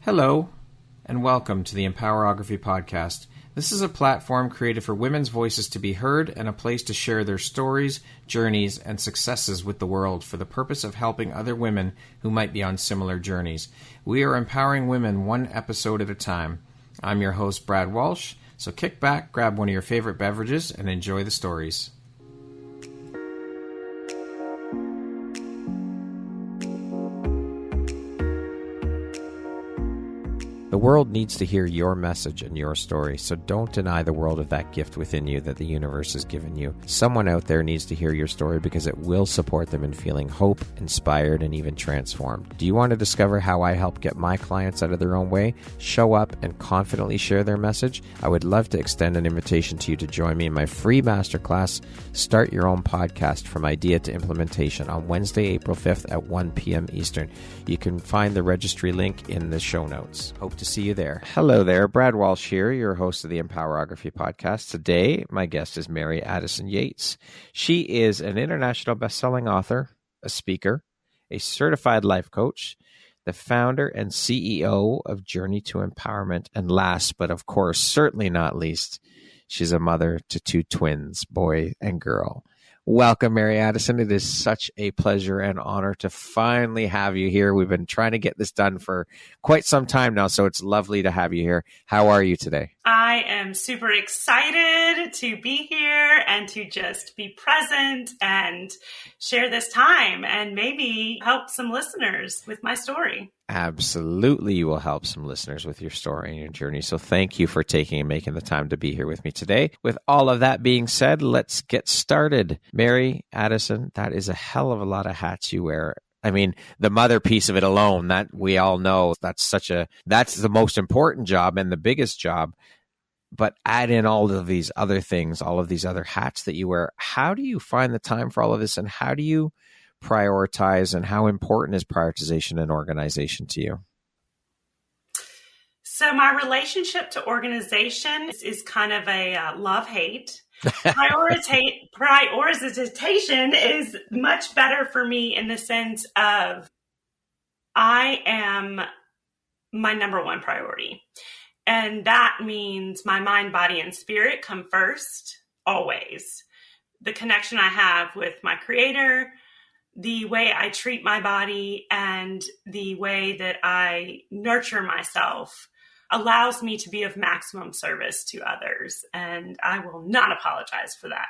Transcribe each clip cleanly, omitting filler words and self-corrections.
Hello, and welcome to the Empowerography Podcast. This is a platform created for women's voices to be heard and a place to share their stories, journeys, and successes with the world for the purpose of helping other women who might be on similar journeys. We are empowering women one episode at a time. I'm your host, Brad Walsh, so kick back, grab one of your favorite beverages, and enjoy the stories. The world needs to hear your message and your story, so don't deny the world of that gift within you that the universe has given you. Someone out there needs to hear your story because it will support them in feeling hope, inspired, and even transformed. Do you want to discover how I help get my clients out of their own way, show up, and confidently share their message? I would love to extend an invitation to you to join me in my free masterclass, Start Your Own Podcast from Idea to Implementation, on Wednesday, April 5th at 1 p.m. Eastern. You can find the registry link in the show notes. Hope to see you there. Hello there, Brad Walsh here, your host of the Empowerography Podcast. Today, my guest is Mary Addison Yates. She is an international best-selling author, a speaker, a certified life coach, the founder and CEO of Journey to Empowerment, and last, but of course, certainly not least, she's a mother to two twins, boy and girl. Welcome, Mary Addison. It is such a pleasure and honor to finally have you here. We've been trying to get this done for quite some time now, so it's lovely to have you here. How are you today? I am super excited to be here and to just be present and share this time and maybe help some listeners with my story. Absolutely, you will help some listeners with your story and your journey. So thank you for taking and making the time to be here with me today. With all of that being said, let's get started. Mary Addison, that is a hell of a lot of hats you wear. I mean, the mother piece of it alone, that we all know, that's the most important job and the biggest job. But add in all of these other things, all of these other hats that you wear. How do you find the time for all of this, and how do you prioritize, and how important is prioritization and organization to you? So my relationship to organization is kind of a love-hate. Prioritization is much better for me in the sense of I am my number one priority. And that means my mind, body, and spirit come first, always. The connection I have with my creator, the way I treat my body, and the way that I nurture myself allows me to be of maximum service to others. And I will not apologize for that.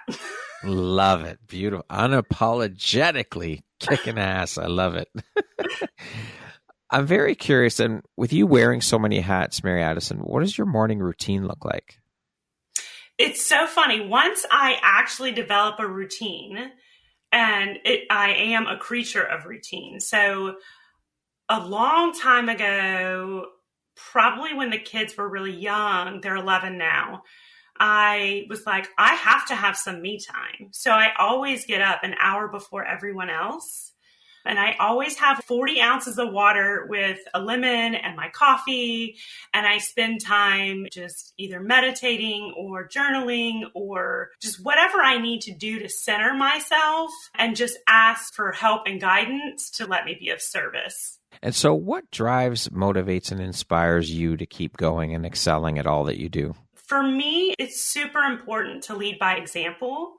Love it. Beautiful. Unapologetically kicking ass. I love it. I'm very curious, and with you wearing so many hats, Mary Addison, what does your morning routine look like? It's so funny. Once I actually develop a routine, and I am a creature of routine. So a long time ago, probably when the kids were really young, they're 11 now, I was like, I have to have some me time. So I always get up an hour before everyone else. And I always have 40 ounces of water with a lemon and my coffee. And I spend time just either meditating or journaling or just whatever I need to do to center myself and just ask for help and guidance to let me be of service. And so what drives, motivates, and inspires you to keep going and excelling at all that you do? For me, it's super important to lead by example.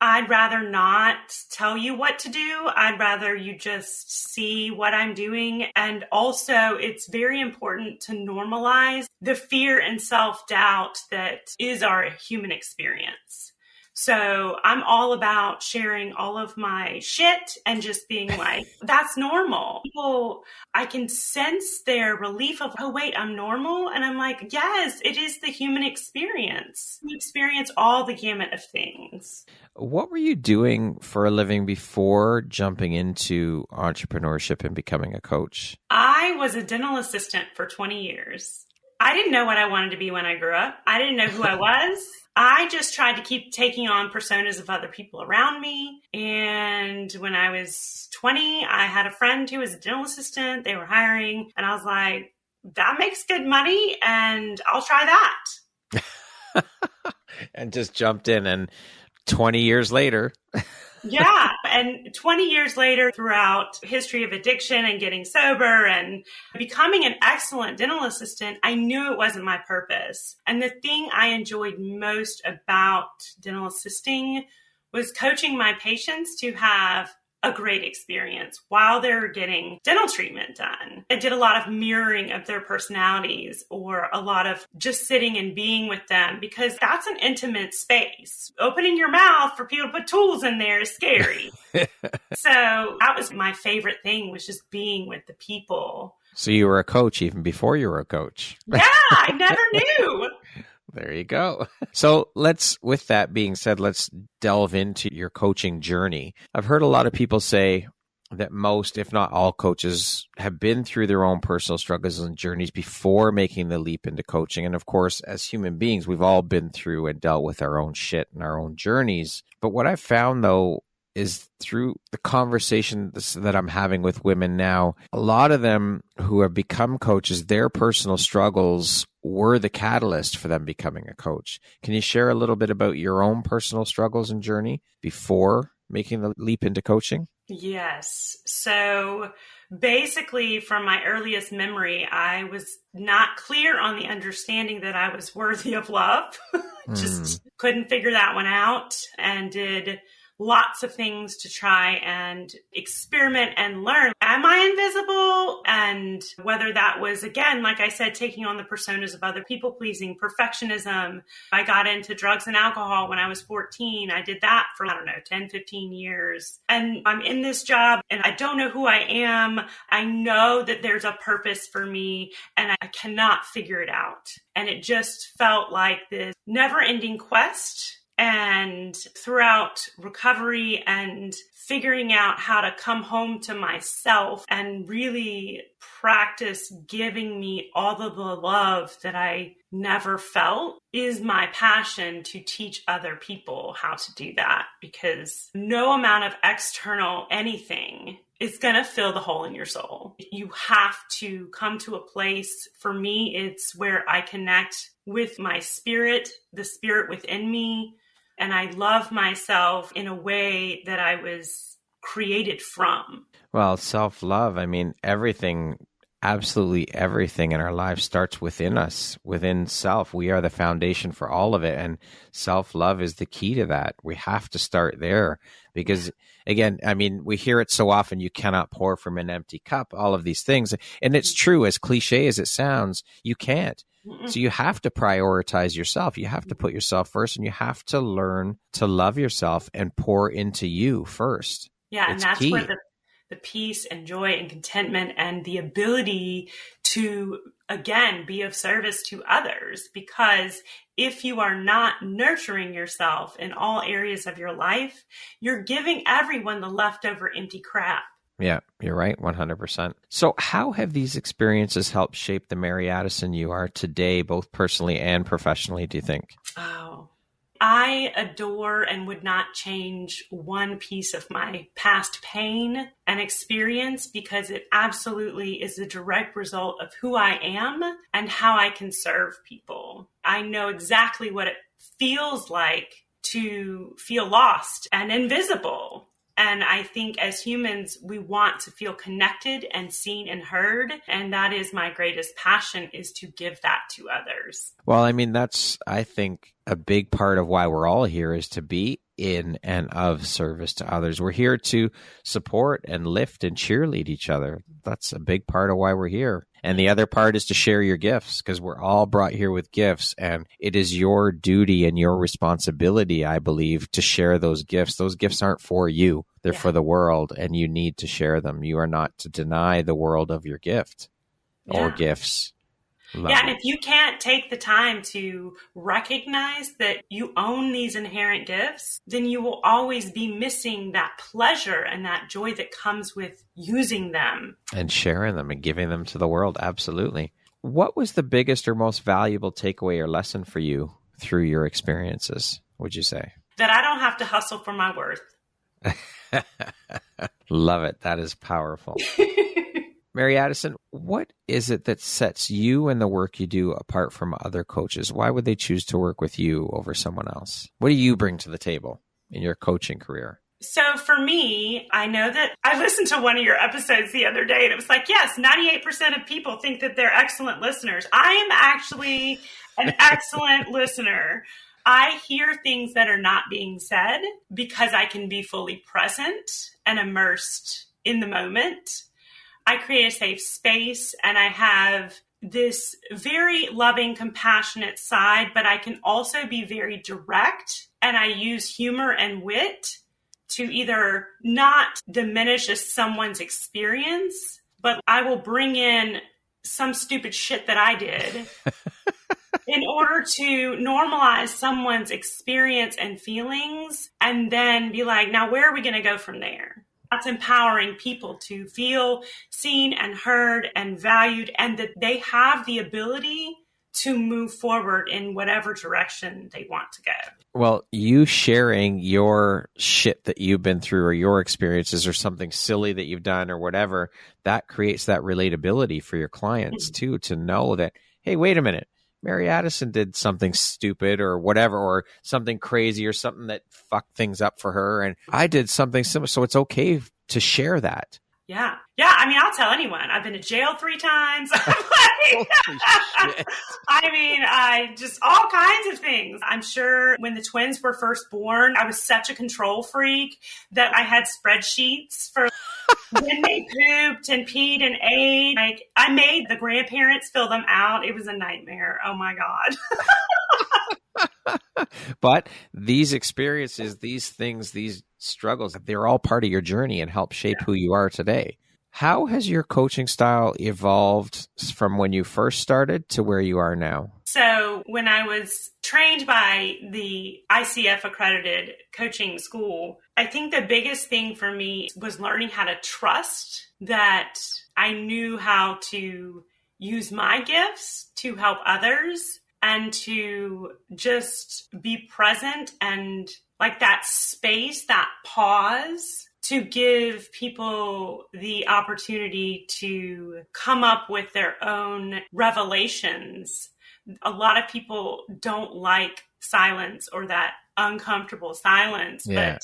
I'd rather not tell you what to do. I'd rather you just see what I'm doing. And also, it's very important to normalize the fear and self-doubt that is our human experience. So I'm all about sharing all of my shit and just being like, that's normal. People, I can sense their relief of, oh, wait, I'm normal. And I'm like, yes, it is the human experience. We experience all the gamut of things. What were you doing for a living before jumping into entrepreneurship and becoming a coach? I was a dental assistant for 20 years. I didn't know what I wanted to be when I grew up. I didn't know who I was. I just tried to keep taking on personas of other people around me. And when I was 20, I had a friend who was a dental assistant. They were hiring. And I was like, that makes good money and I'll try that. And just jumped in. And 20 years later, Yeah. And 20 years later, throughout history of addiction and getting sober and becoming an excellent dental assistant, I knew it wasn't my purpose. And the thing I enjoyed most about dental assisting was coaching my patients to have a great experience while they're getting dental treatment done. I did a lot of mirroring of their personalities, or a lot of just sitting and being with them, because that's an intimate space. Opening your mouth for people to put tools in there is scary. So that was my favorite thing, was just being with the people. So you were a coach even before you were a coach. Yeah, I never knew. There you go. So with that being said, let's delve into your coaching journey. I've heard a lot of people say that most, if not all, coaches have been through their own personal struggles and journeys before making the leap into coaching. And of course, as human beings, we've all been through and dealt with our own shit and our own journeys. But what I've found, though, is through the conversation that I'm having with women now, a lot of them who have become coaches, their personal struggles were the catalyst for them becoming a coach. Can you share a little bit about your own personal struggles and journey before making the leap into coaching? Yes. So basically, from my earliest memory, I was not clear on the understanding that I was worthy of love. Just couldn't figure that one out, and did lots of things to try and experiment and learn. Am I invisible? And whether that was, again, like I said, taking on the personas of other people, pleasing, perfectionism. I got into drugs and alcohol when I was 14. I did that for, 10, 15 years. And I'm in this job and I don't know who I am. I know that there's a purpose for me and I cannot figure it out. And it just felt like this never-ending quest. And throughout recovery and figuring out how to come home to myself and really practice giving me all of the love that I never felt is my passion, to teach other people how to do that, because no amount of external anything is going to fill the hole in your soul. You have to come to a place, for me, it's where I connect with my spirit, the spirit within me, and I love myself in a way that I was created from. Well, self-love, everything, absolutely everything in our lives starts within us, within self. We are the foundation for all of it. And self-love is the key to that. We have to start there because, again, we hear it so often, you cannot pour from an empty cup, all of these things. And it's true, as cliche as it sounds, you can't. So you have to prioritize yourself. You have to put yourself first, and you have to learn to love yourself and pour into you first. Yeah, and that's where the peace and joy and contentment and the ability to, again, be of service to others. Because if you are not nurturing yourself in all areas of your life, you're giving everyone the leftover empty crap. Yeah, you're right, 100%. So how have these experiences helped shape the Mary Addison you are today, both personally and professionally, do you think? Oh, I adore and would not change one piece of my past pain and experience, because it absolutely is a direct result of who I am and how I can serve people. I know exactly what it feels like to feel lost and invisible. And I think as humans, we want to feel connected and seen and heard. And that is my greatest passion, is to give that to others. Well, that's, I think, a big part of why we're all here, is to be in and of service to others. We're here to support and lift and cheerlead each other. That's a big part of why we're here. And the other part is to share your gifts, because we're all brought here with gifts, and it is your duty and your responsibility, I believe, to share those gifts. Those gifts aren't for you. They're for the world, and you need to share them. You are not to deny the world of your gift or gifts. And if you can't take the time to recognize that you own these inherent gifts, then you will always be missing that pleasure and that joy that comes with using them. And sharing them and giving them to the world. Absolutely. What was the biggest or most valuable takeaway or lesson for you through your experiences, would you say? That I don't have to hustle for my worth. Love it. That is powerful. Mary Addison, what is it that sets you and the work you do apart from other coaches? Why would they choose to work with you over someone else? What do you bring to the table in your coaching career? So for me, I know that I listened to one of your episodes the other day and it was like, yes, 98% of people think that they're excellent listeners. I am actually an excellent listener. I hear things that are not being said because I can be fully present and immersed in the moment. I create a safe space and I have this very loving, compassionate side, but I can also be very direct, and I use humor and wit to either not diminish someone's experience, but I will bring in some stupid shit that I did in order to normalize someone's experience and feelings, and then be like, now where are we going to go from there? That's empowering people to feel seen and heard and valued, and that they have the ability to move forward in whatever direction they want to go. Well, you sharing your shit that you've been through or your experiences or something silly that you've done or whatever, that creates that relatability for your clients too, to know that, hey, wait a minute, Mary Addison did something stupid or whatever, or something crazy or something that fucked things up for her, and I did something similar. So it's okay to share that. Yeah. Yeah. I mean, I'll tell anyone. I've been to jail 3 times. I just all kinds of things. I'm sure when the twins were first born, I was such a control freak that I had spreadsheets for when they pooped and peed and ate. Like, I made the grandparents fill them out. It was a nightmare. Oh my God. But these experiences, these things, these struggles, they're all part of your journey and help shape who you are today. How has your coaching style evolved from when you first started to where you are now? So when I was trained by the ICF accredited coaching school, I think the biggest thing for me was learning how to trust that I knew how to use my gifts to help others and to just be present and like that space, that pause, to give people the opportunity to come up with their own revelations. A lot of people don't like silence or that uncomfortable silence, but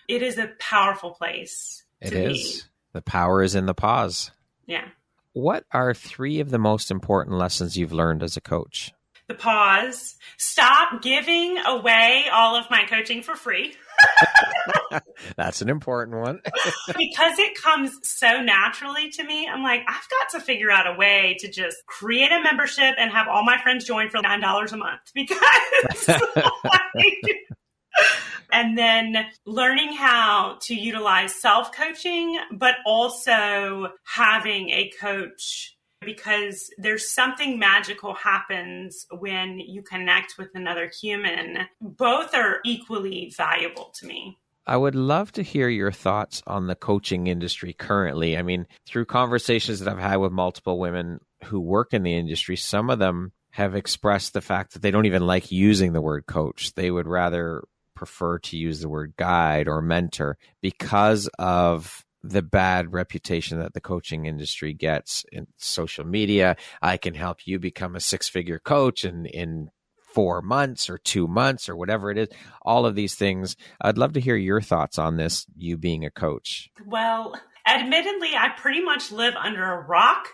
it is a powerful place to be. It is. The power is in the pause. Yeah. What are 3 of the most important lessons you've learned as a coach? The pause. Stop giving away all of my coaching for free. That's an important one. Because it comes so naturally to me. I'm like, I've got to figure out a way to just create a membership and have all my friends join for $9 a month. Because and then learning how to utilize self-coaching, but also having a coach, because there's something magical happens when you connect with another human. Both are equally valuable to me. I would love to hear your thoughts on the coaching industry currently. I mean, through conversations that I've had with multiple women who work in the industry, some of them have expressed the fact that they don't even like using the word coach. They would rather prefer to use the word guide or mentor because of the bad reputation that the coaching industry gets in social media. I can help you become a 6-figure coach in 4 months or 2 months or whatever it is. All of these things. I'd love to hear your thoughts on this, you being a coach. Well, admittedly, I pretty much live under a rock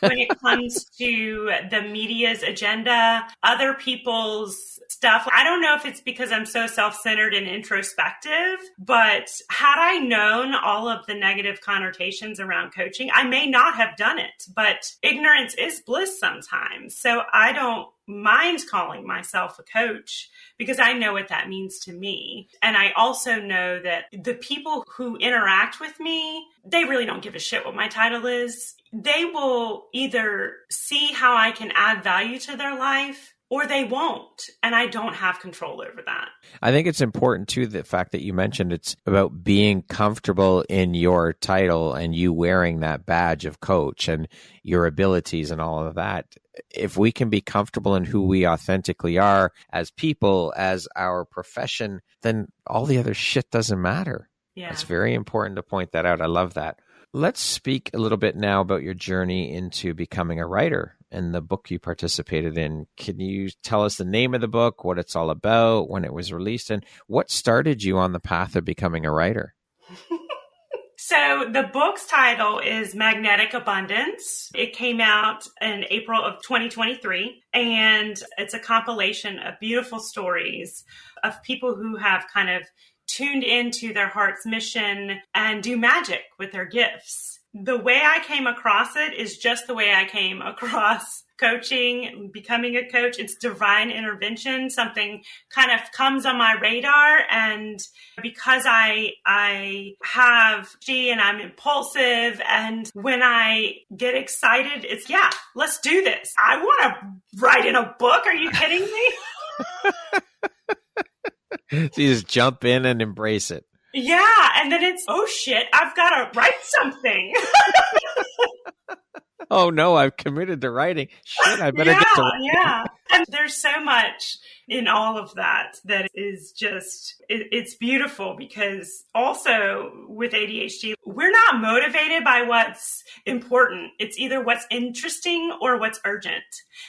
when it comes to the media's agenda, other people's stuff. I don't know if it's because I'm so self-centered and introspective, but had I known all of the negative connotations around coaching, I may not have done it, but ignorance is bliss sometimes. So I don't mind calling myself a coach because I know what that means to me. And I also know that the people who interact with me, they really don't give a shit what my title is. They will either see how I can add value to their life or they won't. And I don't have control over that. I think it's important too, the fact that you mentioned it's about being comfortable in your title and you wearing that badge of coach and your abilities and all of that. If we can be comfortable in who we authentically are as people, as our profession, then all the other shit doesn't matter. Yeah. It's very important to point that out. I love that. Let's speak a little bit now about your journey into becoming a writer and the book you participated in. Can you tell us the name of the book, what it's all about, when it was released, and what started you on the path of becoming a writer? So the book's title is Magnetic Abundance. It came out in April of 2023, and it's a compilation of beautiful stories of people who have kind of tuned into their heart's mission and do magic with their gifts. The way I came across it is just the way I came across coaching, becoming a coach. It's divine intervention. Something kind of comes on my radar. And because I have and I'm impulsive, and when I get excited, it's, yeah, let's do this. I want to write in a book. Are you kidding me? So you just jump in and embrace it. Yeah. And then it's, oh shit, I've got to write something. Oh no, I've committed to writing. Shit, I better get to writing. Yeah. And there's so much in all of that is just, it's beautiful, because also with ADHD, we're not motivated by what's important. It's either what's interesting or what's urgent.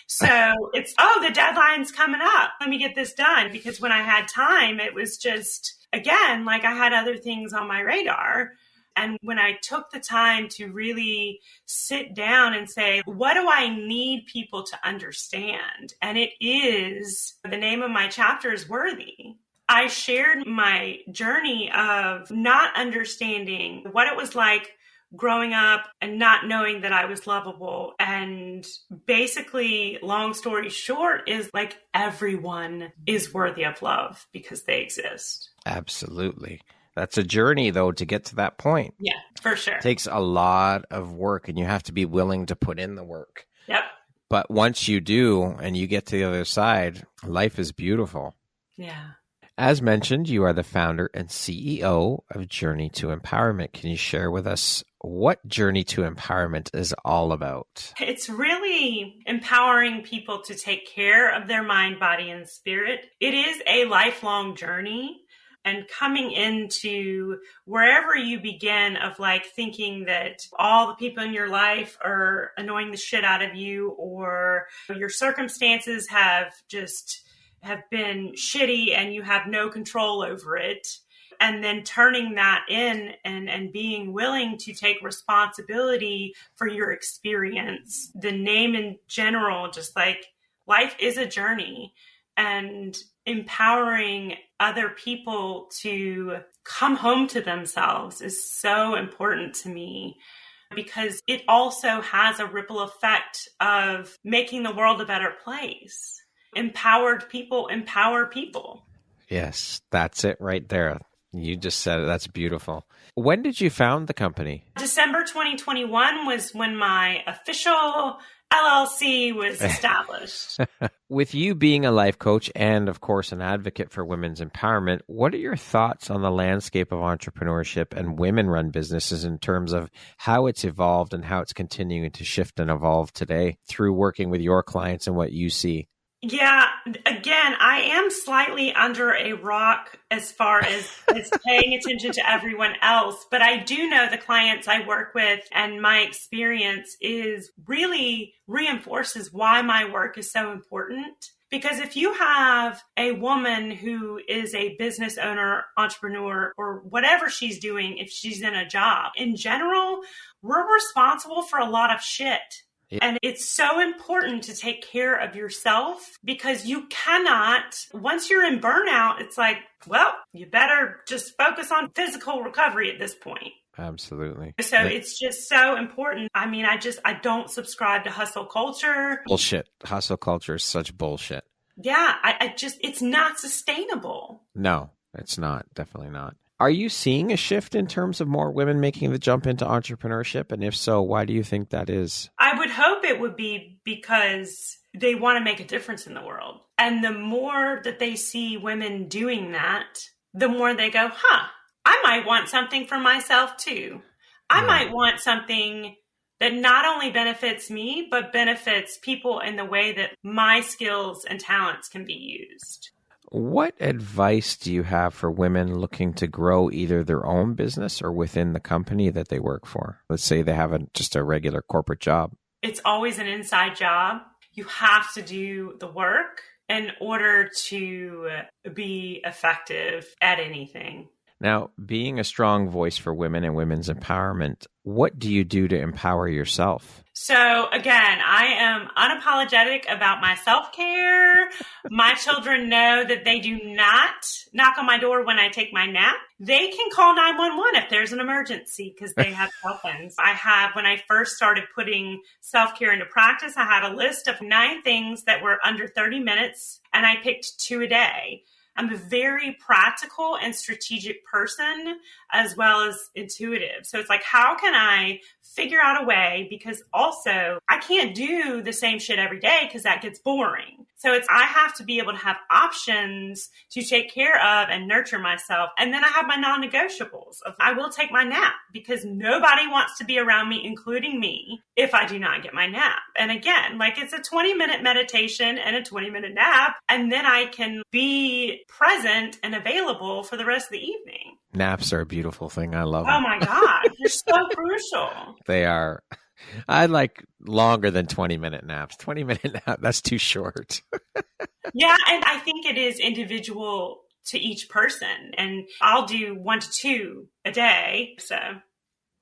So it's, oh, the deadline's coming up. Let me get this done. Because when I had time, it was just, again, like I had other things on my radar. And when I took the time to really sit down and say, what do I need people to understand? And it is, the name of my chapter is Worthy. I shared my journey of not understanding what it was like growing up and not knowing that I was lovable. And basically, long story short, is like everyone is worthy of love because they exist. Absolutely. That's a journey, though, to get to that point. Yeah, for sure. It takes a lot of work, and you have to be willing to put in the work. Yep. But once you do, and you get to the other side, life is beautiful. Yeah. As mentioned, you are the founder and CEO of Journey to Empowerment. Can you share with us what Journey to Empowerment is all about? It's really empowering people to take care of their mind, body, and spirit. It is a lifelong journey. And coming into wherever you begin of like thinking that all the people in your life are annoying the shit out of you, or your circumstances have been shitty and you have no control over it. And then turning that in and being willing to take responsibility for your experience. The name in general, just like life is a journey, and empowering other people to come home to themselves is so important to me, because it also has a ripple effect of making the world a better place. Empowered people empower people. Yes, that's it right there. You just said it. That's beautiful. When did you found the company? December 2021 was when my official LLC was established. With you being a life coach and, of course, an advocate for women's empowerment, what are your thoughts on the landscape of entrepreneurship and women-run businesses in terms of how it's evolved and how it's continuing to shift and evolve today through working with your clients and what you see? Yeah, again, I am slightly under a rock as far as paying attention to everyone else, but I do know the clients I work with, and my experience is really reinforces why my work is so important. Because if you have a woman who is a business owner, entrepreneur, or whatever she's doing, if she's in a job, in general, we're responsible for a lot of shit. And it's so important to take care of yourself, because you cannot, once you're in burnout, it's like, well, you better just focus on physical recovery at this point. Absolutely. So it's just so important. I mean, I don't subscribe to hustle culture. Bullshit. Hustle culture is such bullshit. Yeah, it's not sustainable. No, it's not. Definitely not. Are you seeing a shift in terms of more women making the jump into entrepreneurship? And if so, why do you think that is? I would hope it would be because they want to make a difference in the world. And the more that they see women doing that, the more they go, I might want something for myself too. I might want something that not only benefits me, but benefits people in the way that my skills and talents can be used. What advice do you have for women looking to grow either their own business or within the company that they work for? Let's say they have just a regular corporate job. It's always an inside job. You have to do the work in order to be effective at anything. Now, being a strong voice for women and women's empowerment, what do you do to empower yourself? So again, I am unapologetic about my self-care. My children know that they do not knock on my door when I take my nap. They can call 911 if there's an emergency because they have cell phones. When I first started putting self-care into practice, I had a list of 9 things that were under 30 minutes, and I picked 2 a day. I'm a very practical and strategic person as well as intuitive. So it's like, how can I figure out a way? Because also I can't do the same shit every day because that gets boring. So I have to be able to have options to take care of and nurture myself. And then I have my non-negotiables. I will take my nap because nobody wants to be around me, including me, if I do not get my nap. And again, it's a 20-minute meditation and a 20-minute nap. And then I can be present and available for the rest of the evening. Naps are a beautiful thing. I love them. Oh my God. They're so crucial. They are. I like longer than 20-minute naps. 20-minute nap, that's too short. Yeah, and I think it is individual to each person. And I'll do 1 to 2 a day. So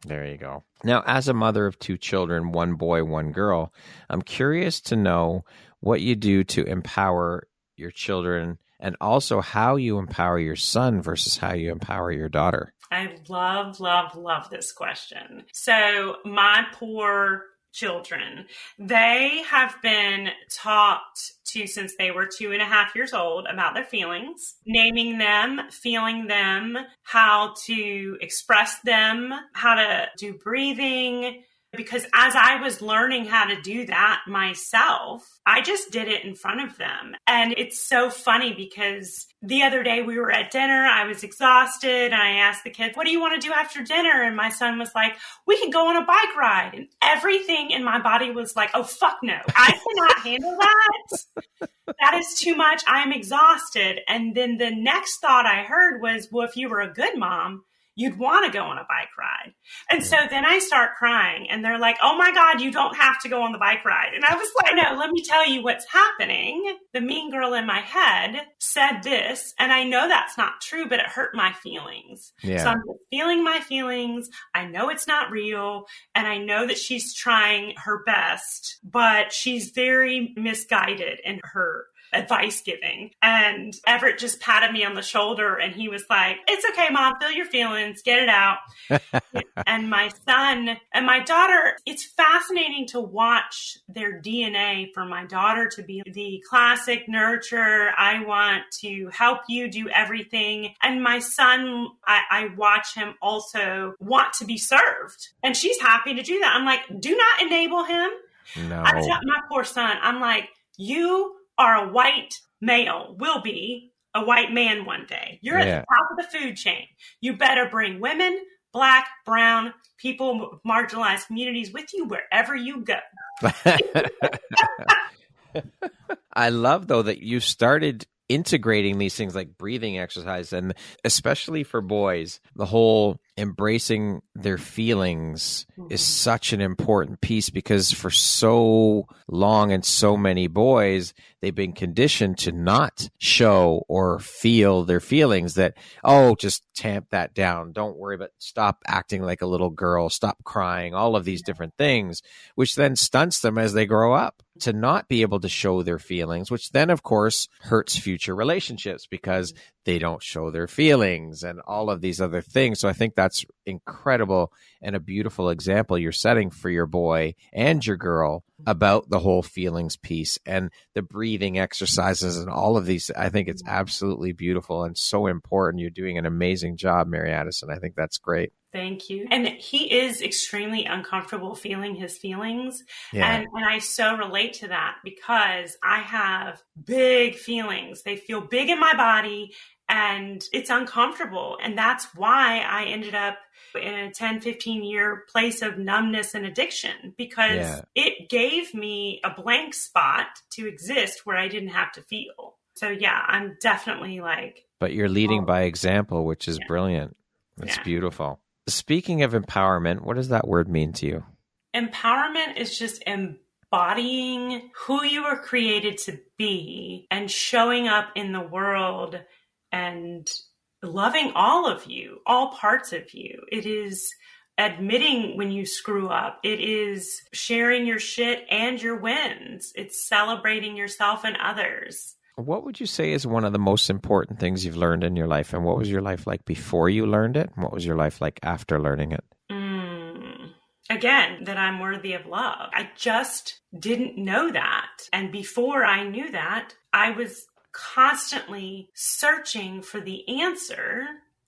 there you go. Now, as a mother of 2 children, 1 boy, 1 girl, I'm curious to know what you do to empower your children and also how you empower your son versus how you empower your daughter. I love, love, love this question. So my poor children, they have been taught to, since they were 2.5 years old, about their feelings, naming them, feeling them, how to express them, how to do breathing. Because as I was learning how to do that myself, I just did it in front of them. And it's so funny because the other day we were at dinner, I was exhausted, and I asked the kids, what do you want to do after dinner? And my son was like, we can go on a bike ride. And everything in my body was like, oh, fuck no, I cannot handle that. That is too much. I'm exhausted. And then the next thought I heard was, well, if you were a good mom, you'd want to go on a bike ride. And so then I start crying and they're like, oh my God, you don't have to go on the bike ride. And I was like, no, let me tell you what's happening. The mean girl in my head said this, and I know that's not true, but it hurt my feelings. Yeah. So I'm feeling my feelings. I know it's not real. And I know that she's trying her best, but she's very misguided in her advice giving. And Everett just patted me on the shoulder and he was like, it's okay, Mom, feel your feelings, get it out. And my son and my daughter, it's fascinating to watch their DNA for my daughter to be the classic nurture. I want to help you do everything. And my son, I watch him also want to be served. And she's happy to do that. I'm like, do not enable him. No. I tell my poor son, I'm like, you are a white male, will be a white man one day. You're at the top of the food chain. You better bring women, Black, brown, people, marginalized communities with you wherever you go. I love, though, that you started integrating these things like breathing exercise, and especially for boys, the whole embracing their feelings is such an important piece, because for so long and so many boys, they've been conditioned to not show or feel their feelings, that, oh, just tamp that down. Don't worry about, stop acting like a little girl, stop crying, all of these different things, which then stunts them as they grow up to not be able to show their feelings, which then, of course, hurts future relationships because they don't show their feelings and all of these other things. So I think that's incredible and a beautiful example you're setting for your boy and your girl about the whole feelings piece and the breathing exercises and all of these. I think it's absolutely beautiful and so important. You're doing an amazing job, Mary Addison. I think that's great. Thank you. And he is extremely uncomfortable feeling his feelings. Yeah. And I so relate to that because I have big feelings. They feel big in my body and it's uncomfortable. And that's why I ended up in a 10, 15 year place of numbness and addiction, because it gave me a blank spot to exist where I didn't have to feel. So yeah, I'm definitely like. But you're leading by example, which is brilliant. That's beautiful. Speaking of empowerment, what does that word mean to you? Empowerment is just embodying who you were created to be and showing up in the world and loving all of you, all parts of you. It is admitting when you screw up. It is sharing your shit and your wins. It's celebrating yourself and others. What would you say is one of the most important things you've learned in your life? And what was your life like before you learned it? And what was your life like after learning it? Again, that I'm worthy of love. I just didn't know that. And before I knew that, I was constantly searching for the answer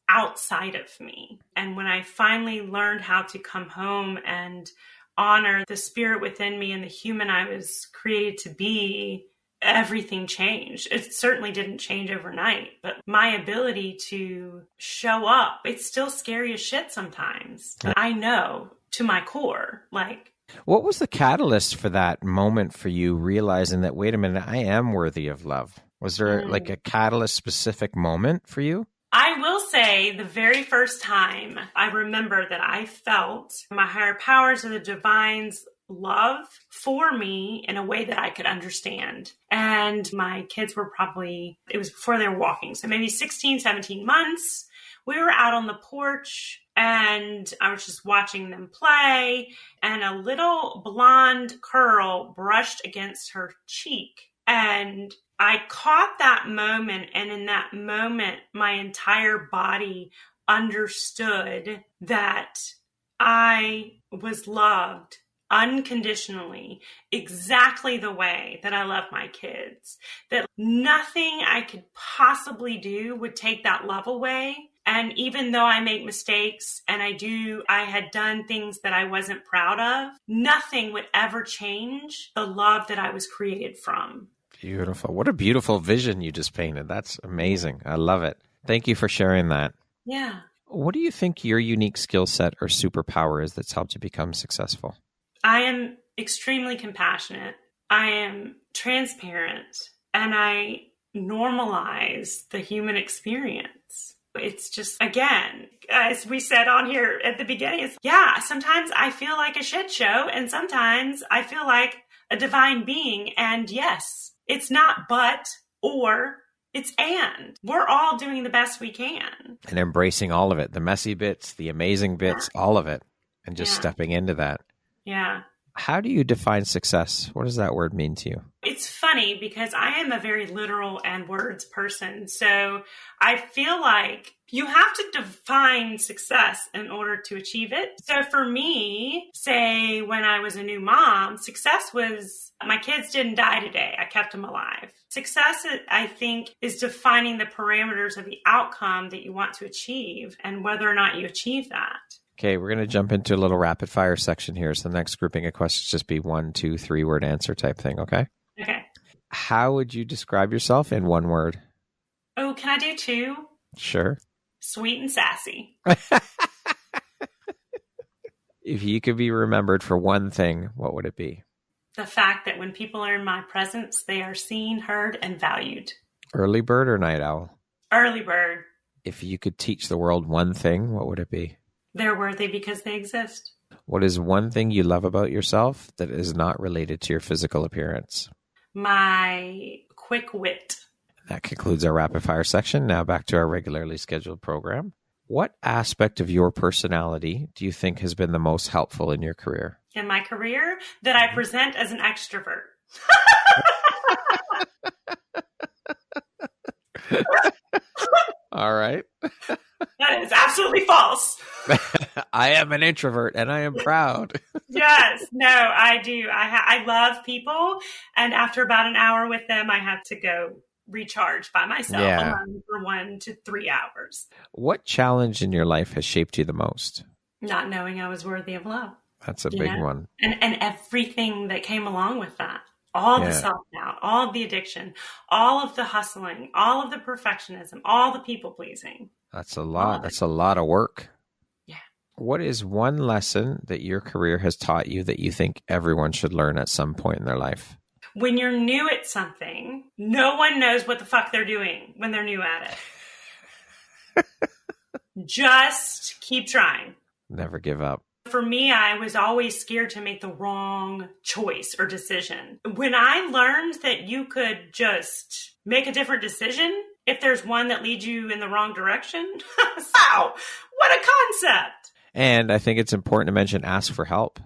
outside of me. And when I finally learned how to come home and honor the spirit within me and the human I was created to be, everything changed. It certainly didn't change overnight, but my ability to show up, it's still scary as shit sometimes. But I know to my core, like. What was the catalyst for that moment for you realizing that, wait a minute, I am worthy of love? Was there like a catalyst specific moment for you? I will say the very first time I remember that I felt my higher powers or the divine's love for me in a way that I could understand. And my kids were probably, it was before they were walking, so maybe 16, 17 months. We were out on the porch and I was just watching them play, and a little blonde curl brushed against her cheek. And I caught that moment, and in that moment, my entire body understood that I was loved unconditionally, exactly the way that I love my kids, that nothing I could possibly do would take that love away. And even though I make mistakes and I had done things that I wasn't proud of, nothing would ever change the love that I was created from. Beautiful. What a beautiful vision you just painted. That's amazing. I love it. Thank you for sharing that. Yeah. What do you think your unique skill set or superpower is that's helped you become successful? I am extremely compassionate. I am transparent, and I normalize the human experience. It's just, again, as we said on here at the beginning, sometimes I feel like a shit show, and sometimes I feel like a divine being. And yes, it's not but or, it's and. We're all doing the best we can. And embracing all of it, the messy bits, the amazing bits, all of it, and just stepping into that. Yeah. How do you define success? What does that word mean to you? It's funny because I am a very literal and words person. So I feel like you have to define success in order to achieve it. So for me, say when I was a new mom, success was my kids didn't die today. I kept them alive. Success, I think, is defining the parameters of the outcome that you want to achieve and whether or not you achieve that. Okay, we're going to jump into a little rapid fire section here. So the next grouping of questions just be 1, 2, 3 word answer type thing, okay? Okay. How would you describe yourself in one word? Oh, can I do 2? Sure. Sweet and sassy. If you could be remembered for one thing, what would it be? The fact that when people are in my presence, they are seen, heard, and valued. Early bird or night owl? Early bird. If you could teach the world one thing, what would it be? They're worthy because they exist. What is one thing you love about yourself that is not related to your physical appearance? My quick wit. That concludes our rapid fire section. Now back to our regularly scheduled program. What aspect of your personality do you think has been the most helpful in your career? In my career, that I present as an extrovert. All right. That is absolutely false. I am an introvert and I am proud. Yes. No, I do. I love people. And after about an hour with them, I have to go recharge by myself alone for 1 to 3 hours. What challenge in your life has shaped you the most? Not knowing I was worthy of love. That's a big one. And everything that came along with that. All the self-doubt, all of the addiction, all of the hustling, all of the perfectionism, all the people-pleasing. That's a lot. That's a lot of work. Yeah. What is one lesson that your career has taught you that you think everyone should learn at some point in their life? When you're new at something, no one knows what the fuck they're doing when they're new at it. Just keep trying. Never give up. For me, I was always scared to make the wrong choice or decision. When I learned that you could just make a different decision if there's one that leads you in the wrong direction, wow, what a concept. And I think it's important to mention, ask for help.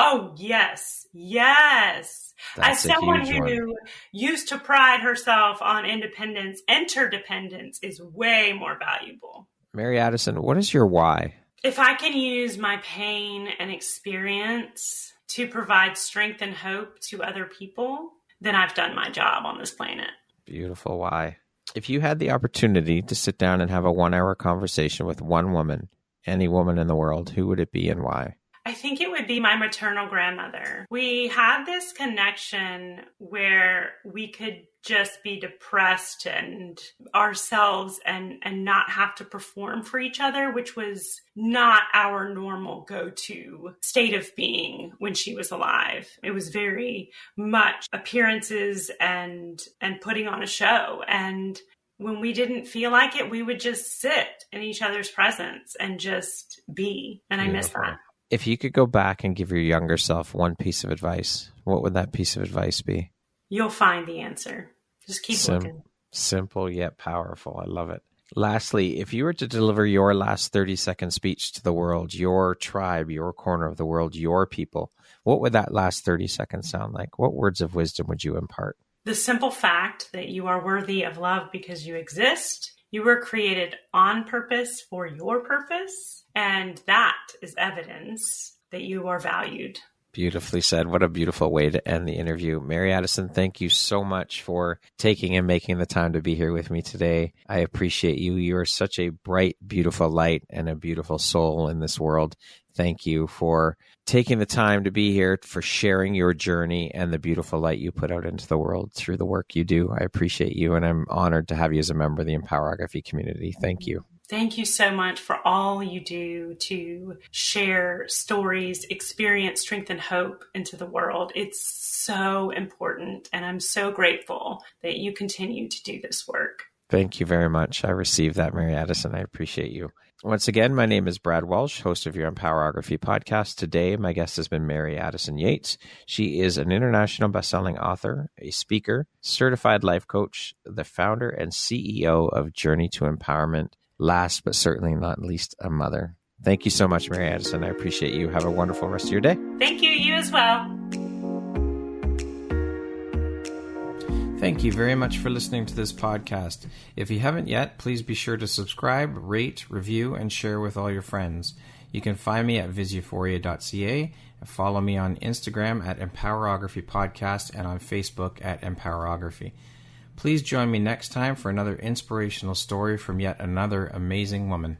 Oh, yes. Yes. That's as someone a huge who one. used to pride herself on independence, interdependence is way more valuable. Mary Addison, what is your why? If I can use my pain and experience to provide strength and hope to other people, then I've done my job on this planet. Beautiful why. If you had the opportunity to sit down and have a 1-hour conversation with one woman, any woman in the world, who would it be and why? I think it would be my maternal grandmother. We had this connection where we could just be depressed and ourselves and not have to perform for each other, which was not our normal go-to state of being when she was alive. It was very much appearances and putting on a show. And when we didn't feel like it, we would just sit in each other's presence and just be. And Beautiful. I miss that. If you could go back and give your younger self one piece of advice, what would that piece of advice be? You'll find the answer. Just keep looking. Simple yet powerful. I love it. Lastly, if you were to deliver your last 30-second speech to the world, your tribe, your corner of the world, your people, what would that last 30 seconds sound like? What words of wisdom would you impart? The simple fact that you are worthy of love because you exist. You were created on purpose for your purpose. And that is evidence that you are valued. Beautifully said. What a beautiful way to end the interview. Mary Addison, thank you so much for taking and making the time to be here with me today. I appreciate you. You are such a bright, beautiful light and a beautiful soul in this world. Thank you for taking the time to be here, for sharing your journey and the beautiful light you put out into the world through the work you do. I appreciate you, and I'm honored to have you as a member of the Empowerography community. Thank you. Thank you so much for all you do to share stories, experience, strength, and hope into the world. It's so important, and I'm so grateful that you continue to do this work. Thank you very much. I received that, Mary Addison. I appreciate you. Once again, my name is Brad Walsh, host of your Empowerography podcast. Today, my guest has been Mary Addison Yates. She is an international best-selling author, a speaker, certified life coach, the founder and CEO of Journey to Empowerment. Last but certainly not least, a mother. Thank you so much, Mary Addison. I appreciate you. Have a wonderful rest of your day. Thank you. You as well. Thank you very much for listening to this podcast. If you haven't yet, please be sure to subscribe, rate, review, and share with all your friends. You can find me at visuphoria.ca and follow me on Instagram at Empowerography Podcast and on Facebook at Empowerography. Please join me next time for another inspirational story from yet another amazing woman.